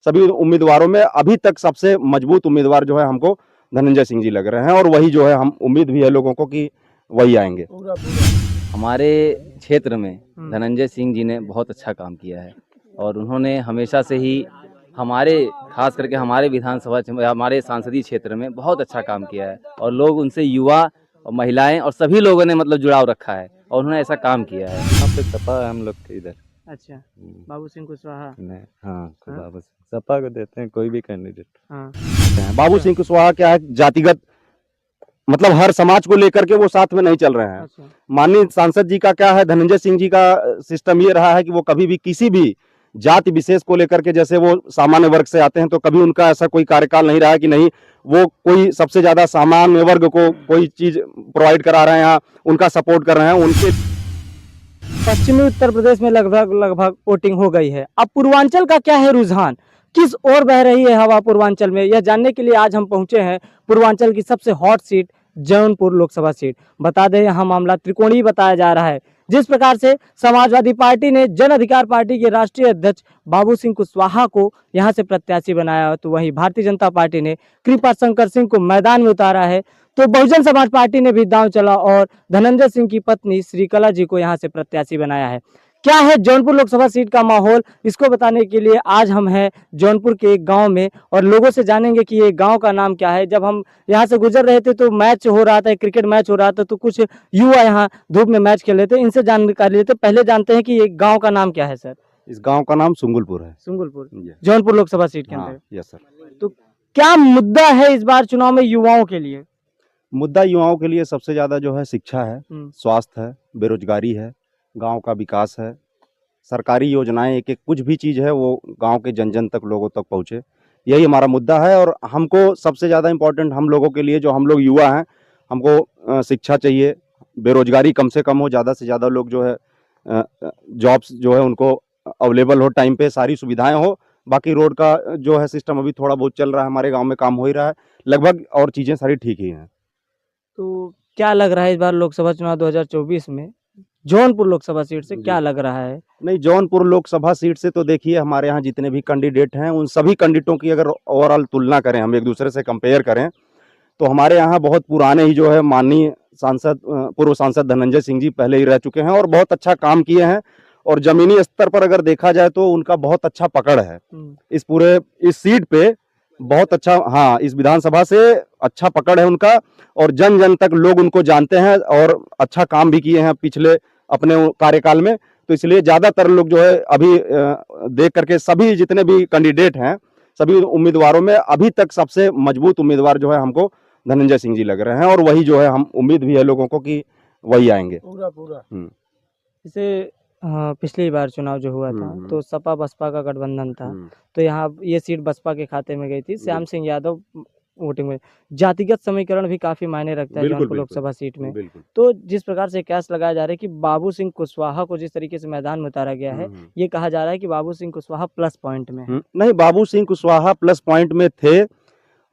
सभी उम्मीदवारों में अभी तक सबसे मजबूत उम्मीदवार जो है हमको धनंजय सिंह जी लग रहे हैं, और वही जो है हम उम्मीद भी है लोगों को कि वही आएंगे। हमारे क्षेत्र में धनंजय सिंह जी ने बहुत अच्छा काम किया है और उन्होंने हमेशा से ही हमारे खास करके हमारे विधानसभा हमारे सांसदीय क्षेत्र में बहुत अच्छा काम किया है और लोग उनसे युवा और महिलाएं और सभी लोगों ने मतलब जुड़ाव रखा है और उन्होंने ऐसा काम किया है। यहाँ पे सपा है हम लोग के इधर। अच्छा, बाबू सिंह कुशवाहा। नहीं, हाँ, बाबू सिंह सपा को देते हैं, कोई भी कैंडिडेट। हाँ, बाबू सिंह कुशवाहा क्या है, जातिगत मतलब हर समाज को लेकर के वो साथ में नहीं चल रहे हैं। अच्छा, माननीय सांसद जी का क्या है, धनंजय सिंह जी का सिस्टम ये रहा है कि वो कभी भी किसी भी जाति विशेष को लेकर के, जैसे वो सामान्य वर्ग से आते हैं तो कभी उनका ऐसा कोई कार्यकाल नहीं रहा है कि नहीं वो कोई सबसे ज्यादा सामान्य वर्ग को कोई चीज प्रोवाइड करा रहे हैं या उनका सपोर्ट कर रहे हैं। उनके पश्चिमी उत्तर प्रदेश में लगभग वोटिंग हो गई है। अब पूर्वांचल का क्या है रुझान, किस ओर बह रही है हवा पूर्वांचल में, यह जानने के लिए आज हम पहुंचे हैं पूर्वांचल की सबसे hot seat Jaunpur Lok Sabha seat. बता दें यहाँ मामला त्रिकोणीय बताया जा रहा है। जिस प्रकार से समाजवादी पार्टी ने जन अधिकार पार्टी के राष्ट्रीय अध्यक्ष बाबू सिंह कुशवाहा को यहाँ से प्रत्याशी बनाया, तो वहीं भारतीय जनता पार्टी ने कृपा शंकर सिंह को मैदान में उतारा है। तो बहुजन समाज पार्टी ने भी दांव चला और धनंजय सिंह की पत्नी श्रीकला जी को यहाँ से प्रत्याशी बनाया है। क्या है जौनपुर लोकसभा सीट का माहौल, इसको बताने के लिए आज हम हैं जौनपुर के एक गांव में और लोगों से जानेंगे कि ये गांव का नाम क्या है। जब हम यहाँ से गुजर रहे थे तो मैच हो रहा था, क्रिकेट मैच हो रहा था, तो कुछ युवा यहाँ धूप में मैच खेल रहे थे, इनसे जानकारी लेते। पहले जानते हैं कि ये गाँव का नाम क्या है सर। इस गांव का नाम सुंगुलपुर है, सुंगुलपुर, जौनपुर लोकसभा सीट के अंदर। Yes sir. तो क्या मुद्दा है इस बार चुनाव में युवाओं के लिए? मुद्दा युवाओं के लिए सबसे ज्यादा जो है शिक्षा है, स्वास्थ्य है, बेरोजगारी है, गांव का विकास है, सरकारी योजनाएं, एक एक कुछ भी चीज है वो गांव के जन जन तक, लोगों तक पहुंचे, यही हमारा मुद्दा है। और हमको सबसे ज्यादा इम्पोर्टेंट हम लोगों के लिए, जो हम लोग युवा हैं, हमको शिक्षा चाहिए, बेरोजगारी कम से कम हो, ज़्यादा से ज़्यादा लोग जो है जॉब्स जो है उनको अवेलेबल हो, टाइम पे सारी सुविधाएं हो। बाकी रोड का जो है सिस्टम अभी थोड़ा बहुत चल रहा है, हमारे गांव में काम हो ही रहा है लगभग, और चीज़ें सारी ठीक ही हैं। तो क्या लग रहा है इस बार लोकसभा चुनाव 2024 में जौनपुर लोकसभा सीट से क्या लग रहा है? नहीं, जौनपुर लोकसभा सीट से तो देखिए हमारे यहाँ जितने भी कैंडिडेट हैं उन सभी कैंडिडेटों की अगर ओवरऑल तुलना करें, हम एक दूसरे से कंपेयर करें, तो हमारे यहाँ बहुत पुराने ही जो है माननीय सांसद, पूर्व सांसद धनंजय सिंह जी पहले ही रह चुके हैं और बहुत अच्छा काम किए हैं। और जमीनी स्तर पर अगर देखा जाए तो उनका बहुत अच्छा पकड़ है इस सीट पे, बहुत अच्छा, हाँ, इस विधानसभा से अच्छा पकड़ है उनका, और जन जन तक लोग उनको जानते हैं और अच्छा काम भी किए हैं पिछले अपने कार्यकाल में। तो इसलिए ज्यादातर लोग जो है अभी देख करके सभी जितने भी कैंडिडेट हैं, सभी उम्मीदवारों में अभी तक सबसे मजबूत उम्मीदवार जो है हमको धनंजय सिंह जी लग रहे हैं, और वही जो है हम उम्मीद भी है लोगों को कि वही आएंगे पूरा। जैसे पिछली बार चुनाव जो हुआ था तो सपा बसपा का गठबंधन था, तो यहाँ ये सीट बसपा के खाते में गई थी। श्याम सिंह यादव वोटिंग में, जातिगत समीकरण भी काफी मायने रखता है जौनपुर लोकसभा सीट में। तो जिस प्रकार से कयास लगाया जा रहा है कि बाबू सिंह कुशवाहा को जिस तरीके से मैदान में उतारा गया है, ये कहा जा रहा है कि बाबू सिंह कुशवाहा प्लस पॉइंट में है। नहीं, बाबू सिंह कुशवाहा प्लस पॉइंट में थे,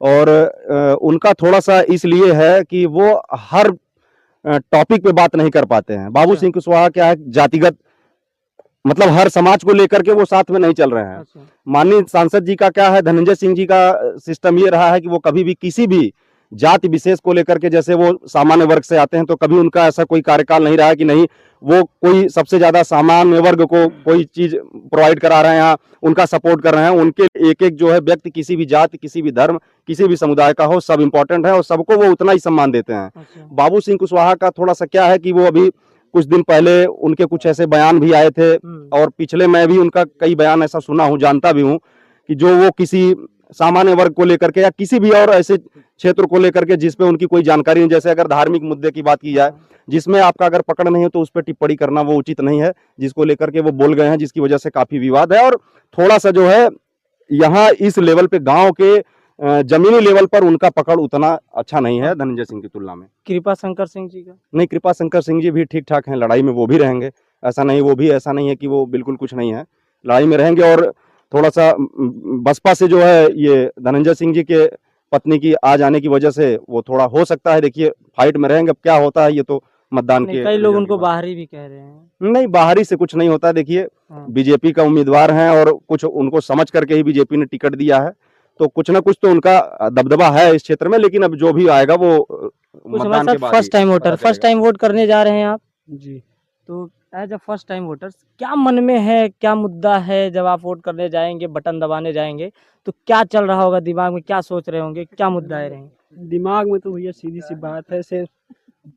और उनका थोड़ा सा इसलिए है कि वो हर टॉपिक पे बात नहीं कर पाते हैं। बाबू सिंह कुशवाहा क्या है, जातिगत मतलब हर समाज को लेकर के वो साथ में नहीं चल रहे हैं। माननीय सांसद जी का क्या है, धनंजय सिंह जी का सिस्टम ये रहा है कि वो कभी भी किसी भी जाति विशेष को लेकर के, जैसे वो सामान्य वर्ग से आते हैं तो कभी उनका ऐसा कोई कार्यकाल नहीं रहा है कि नहीं वो कोई सबसे ज्यादा सामान्य वर्ग को कोई चीज प्रोवाइड करा रहे हैं या उनका सपोर्ट कर रहे हैं। उनके एक एक जो है व्यक्ति, किसी भी जाति, किसी भी धर्म, किसी भी समुदाय का हो, सब इम्पोर्टेंट है और सबको वो उतना ही सम्मान देते हैं। बाबू सिंह कुशवाहा का थोड़ा सा क्या है कि वो अभी कुछ दिन पहले उनके कुछ ऐसे बयान भी आए थे, और पिछले मैं भी उनका कई बयान ऐसा सुना हूँ, जानता भी हूँ, कि जो वो किसी सामान्य वर्ग को लेकर के या किसी भी और ऐसे क्षेत्र को लेकर के जिसपे उनकी कोई जानकारी नहीं, जैसे अगर धार्मिक मुद्दे की बात की जाए जिसमें आपका अगर पकड़ नहीं है तो उस पर टिप्पणी करना वो उचित नहीं है, जिसको लेकर के वो बोल गए हैं, जिसकी वजह से काफी विवाद है। और थोड़ा सा जो है यहाँ इस लेवल पे, गांव के जमीनी लेवल पर उनका पकड़ उतना अच्छा नहीं है धनंजय सिंह की तुलना में। कृपा शंकर सिंह जी का? नहीं, कृपा शंकर सिंह जी भी ठीक ठाक हैं, लड़ाई में वो भी रहेंगे, ऐसा नहीं, वो भी ऐसा नहीं है कि वो बिल्कुल कुछ नहीं है, लड़ाई में रहेंगे। और थोड़ा सा बसपा से जो है ये धनंजय सिंह जी के पत्नी की आ जाने की वजह से वो थोड़ा हो सकता है, देखिए फाइट में रहेंगे, अब क्या होता है ये तो मतदान नहीं, के कई लोग रिजल्ट उनको के बाद। बाहरी भी कह रहे हैं। नहीं, बाहरी से कुछ नहीं होता। देखिए, हाँ। बीजेपी का उम्मीदवार हैं और कुछ उनको समझ करके ही बीजेपी ने टिकट दिया है, तो कुछ ना कुछ तो उनका दबदबा है इस क्षेत्र में, लेकिन अब जो भी आएगा वो कुछ हमारे मतदान के साथ बाद फर्स्ट ही टाइम वोटर, पता फर्स्ट चलेगा। टाइम वोट करने जा रहे हैं आप, जी। तो as a first time voters क्या मन में है, क्या मुद्दा है जब आप वोट करने जाएंगे, बटन दबाने जाएंगे, तो क्या चल रहा होगा दिमाग में, क्या सोच रहे होंगे, क्या मुद्दा है रहेंगे? दिमाग में तो भैया सीधी सी बात है, सिर्फ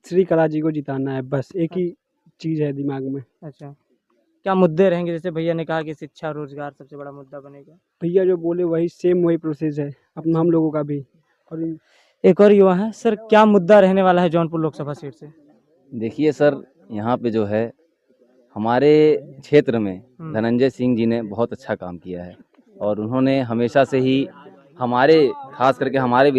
श्री कला जी को जिताना है, बस एक ही चीज़ है दिमाग में। अच्छा, क्या मुद्दे रहेंगे? जैसे भैया ने कहा कि शिक्षा रोजगार सबसे बड़ा मुद्दा बनेगा। भैया जो बोले वही सेम वही प्रोसेस है अपना हम लोगों का भी। और एक और युवा है सर, क्या मुद्दा रहने वाला है जौनपुर लोकसभा सीट से? देखिए सर, यहाँ पे जो है हमारे क्षेत्र में धनंजय सिंह जी ने बहुत अच्छा काम किया है और उन्होंने हमेशा से ही हमारे, खास करके हमारे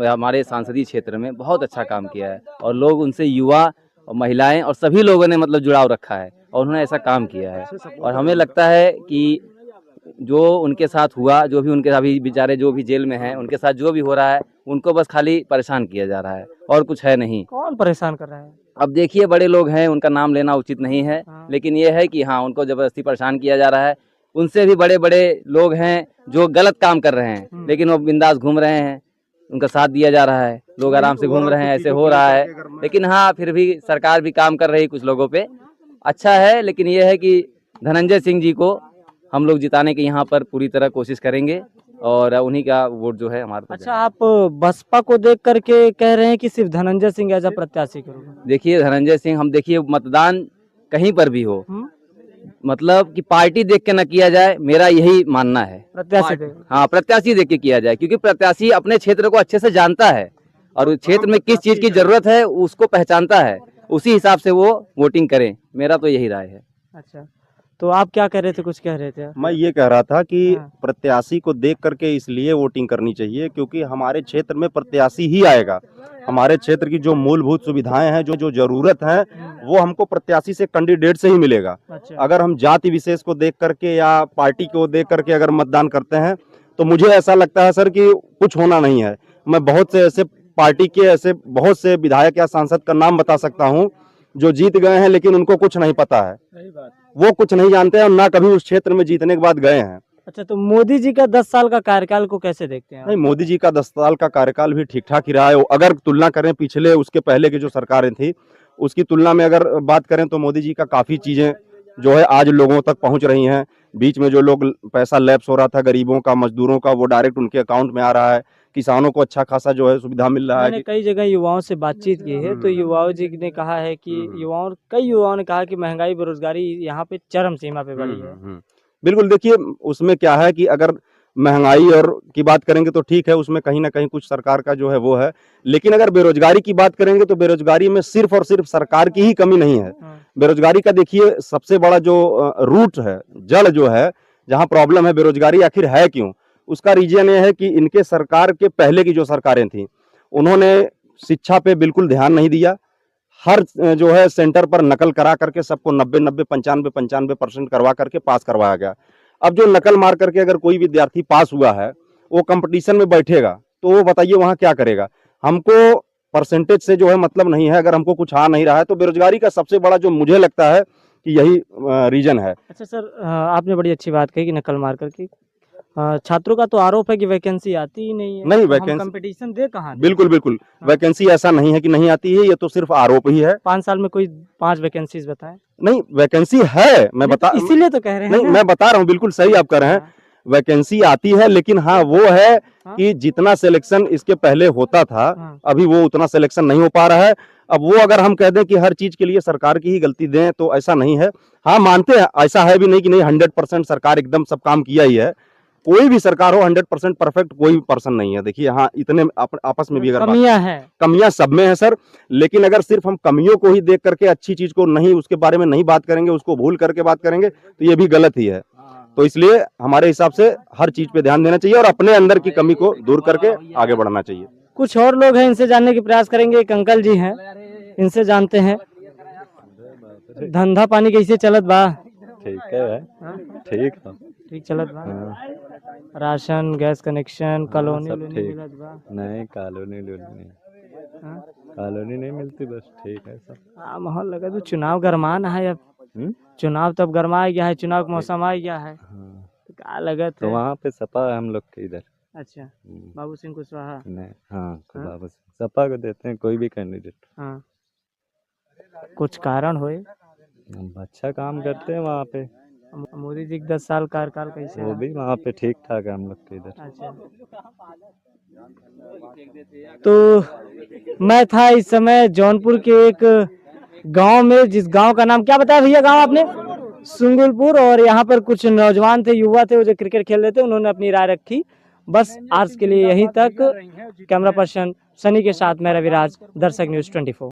हमारे सांसदीय क्षेत्र में बहुत अच्छा काम किया है और लोग उनसे, युवा और महिलाएं और सभी लोगों ने मतलब जुड़ाव रखा है और उन्होंने ऐसा काम किया है। और हमें लगता है कि जो उनके साथ हुआ, जो भी उनके अभी बेचारे जो भी जेल में हैं, उनके साथ जो भी हो रहा है, उनको बस खाली परेशान किया जा रहा है और कुछ है नहीं। कौन परेशान कर रहा है? अब देखिए, बड़े लोग हैं, उनका नाम लेना उचित नहीं है, हाँ। लेकिन ये है कि हाँ, उनको जबरदस्ती परेशान किया जा रहा है। उनसे भी बड़े बड़े लोग हैं जो गलत काम कर रहे हैं, लेकिन वो बिंदास घूम रहे हैं, उनका साथ दिया जा रहा है, लोग आराम से घूम रहे हैं, ऐसे हो रहा है। लेकिन हाँ, फिर भी सरकार भी काम कर रही है कुछ लोगों पे, अच्छा है। लेकिन ये है कि धनंजय सिंह जी को हम लोग जिताने की यहाँ पर पूरी तरह कोशिश करेंगे और उन्हीं का वोट जो है हमारे पास अच्छा, आप बसपा को देख करके कह रहे हैं कि सिर्फ धनंजय सिंह एज अ प्रत्याशी करोगे? देखिए, धनंजय सिंह, हम देखिए मतदान कहीं पर भी हो, हम्म? मतलब कि पार्टी देख के न किया जाए, मेरा यही मानना है। प्रत्याशी पे? हाँ, प्रत्याशी देख के किया जाए, क्योंकि प्रत्याशी अपने क्षेत्र को अच्छे से जानता है और उस क्षेत्र में किस चीज की जरूरत है उसको पहचानता है, उसी हिसाब से वो वोटिंग करें, मेरा तो यही राय है। अच्छा, तो आप क्या कह रहे थे, कुछ कह रहे थे? मैं ये कह रहा था कि हाँ। प्रत्याशी को देख करके इसलिए वोटिंग करनी चाहिए क्योंकि हमारे क्षेत्र में प्रत्याशी ही आएगा। हमारे क्षेत्र की जो मूलभूत सुविधाएं हैं, जो जो जरूरत है, वो हमको प्रत्याशी से, कैंडिडेट से ही मिलेगा। अच्छा, अगर हम जाति विशेष को देख करके या पार्टी को देख करके अगर मतदान करते हैं तो मुझे ऐसा लगता है सर कि कुछ होना नहीं है। मैं बहुत से ऐसे पार्टी के ऐसे बहुत से विधायक या सांसद का नाम बता सकता हूं जो जीत गए हैं, लेकिन उनको कुछ नहीं पता है, वो कुछ नहीं जानते हैं और ना कभी उस क्षेत्र में जीतने के बाद गए हैं। अच्छा, तो मोदी जी का 10 साल का कार्यकाल को कैसे देखते हैं आप? नहीं, मोदी जी का 10 साल का कार्यकाल भी ठीक ठाक ही रहा है। अगर तुलना करें पिछले, उसके पहले की जो सरकारें थी, उसकी तुलना में अगर बात करें तो मोदी जी का काफी चीजें जो है आज लोगों तक पहुंच रही हैं। बीच में जो लोग पैसा लैप्स हो रहा था गरीबों का, मजदूरों का, वो डायरेक्ट उनके अकाउंट में आ रहा है। किसानों को अच्छा खासा जो है सुविधा मिल रहा है मैंने कि कई जगह युवाओं से बातचीत की है, तो युवाओं जी ने कहा है कि कई युवाओं ने कहा कि महंगाई, बेरोजगारी यहाँ पे चरम सीमा पे बढ़ी है। बिल्कुल। देखिए, उसमें क्या है कि अगर महंगाई और की बात करेंगे तो ठीक है, उसमें कहीं ना कहीं कुछ सरकार का जो है वो है, लेकिन अगर बेरोजगारी की बात करेंगे तो बेरोजगारी में सिर्फ और सिर्फ सरकार की ही कमी नहीं है। हाँ। बेरोजगारी का देखिए सबसे बड़ा जो रूट है, जड़ जो है, जहाँ प्रॉब्लम है बेरोजगारी आखिर है क्यों, उसका रीजन ये है कि इनके सरकार के पहले की जो सरकारें थी उन्होंने शिक्षा पे बिल्कुल ध्यान नहीं दिया। हर जो है सेंटर पर नकल करा करके सबको 90-90, 95-95% करवा करके पास करवाया गया। अब जो नकल मार करके अगर कोई विद्यार्थी पास हुआ है, वो कंपटीशन में बैठेगा तो वो बताइए वहां क्या करेगा। हमको परसेंटेज से जो है मतलब नहीं है, अगर हमको कुछ आ नहीं रहा है तो बेरोजगारी का सबसे बड़ा जो मुझे लगता है कि यही रीजन है। अच्छा सर, आपने बड़ी अच्छी बात कही कि नकल मार करके छात्रों का तो आरोप है कि वैकेंसी आती ही नहीं है। नहीं, तो हम वैकेंसी कंपटीशन दे कहाँ दें? बिल्कुल बिल्कुल, हाँ। वैकेंसी ऐसा नहीं है कि नहीं आती है, ये तो सिर्फ आरोप ही है। 5 साल में कोई 5 वैकेंसीज बताएं। नहीं, वैकेंसी है, मैं नहीं, तो बता इसीलिए तो कह रहे हैं नहीं, ना। मैं बता रहा हूँ, बिल्कुल सही आप कर रहे हैं। हाँ। वैकेंसी आती है, लेकिन हाँ वो है हाँ। कि जितना सिलेक्शन इसके पहले होता था, हाँ। अभी वो उतना सिलेक्शन नहीं हो पा रहा है। अब वो अगर हम कह दें कि हर चीज के लिए सरकार की ही गलती दें तो ऐसा नहीं है। हाँ, मानते हैं, ऐसा है भी नहीं कि नहीं 100% सरकार एकदम सब काम किया ही है। कोई भी सरकार हो 100% परफेक्ट कोई पर्सन नहीं है। देखिए, हाँ, इतने आपस में भी अगर कमियां हैं। कमियां सब में है सर, लेकिन अगर सिर्फ हम कमियों को ही देख करके अच्छी चीज को नहीं, उसके बारे में नहीं बात करेंगे, उसको भूल करके बात करेंगे तो ये भी गलत ही है। तो इसलिए हमारे हिसाब से हर चीज पे ध्यान देना चाहिए और अपने अंदर की कमी को दूर करके आगे बढ़ना चाहिए। कुछ और लोग हैं, इनसे जानने के प्रयास करेंगे। एक अंकल जी हैं, इनसे जानते हैं। धंधा पानी कैसे चलत बा? ठीक है हाँ? ठीक है। ठीक चलत बा? हाँ, राशन, गैस कनेक्शन, कॉलोनी सब उलोनी ठीक। मिलत बा? नहीं कॉलोनी लोनी हाँ? कॉलोनी नहीं मिलती, बस ठीक है सब। हाँ, माहौल लगा तो चुनाव गरमान है अब। हम्म? चुनाव तब गरमा गया है, चुनाव का मौसम आ गया है, हाँ, तो क्या लगत तो है? वहाँ पे सपा है हम लोग के इधर। अच्छा, बाबू सिंह कुशवाहा। नहीं, हाँ, हाँ? बाबा सपा को देते हैं, कोई भी कैंडिडेट। हाँ, कुछ कारण होए? हम अच्छा काम करते हैं वहाँ पे, मोदी जी का 10 साल कार्यकाल कैसे वो रहा? भी वहाँ पे ठीक ठाक है हम लोग के इधर। अच्छा, तो मैं था इस समय जौनपुर के एक गांव में, जिस गांव का नाम क्या बताया भैया गांव आपने? सुंगुलपुर। और यहाँ पर कुछ नौजवान थे, युवा थे, वो जो क्रिकेट खेल रहे थे, उन्होंने अपनी राय रखी। बस आज के लिए यहीं तक। कैमरा पर्सन सनी के साथ मैं रविराज, दर्शक न्यूज़ 24।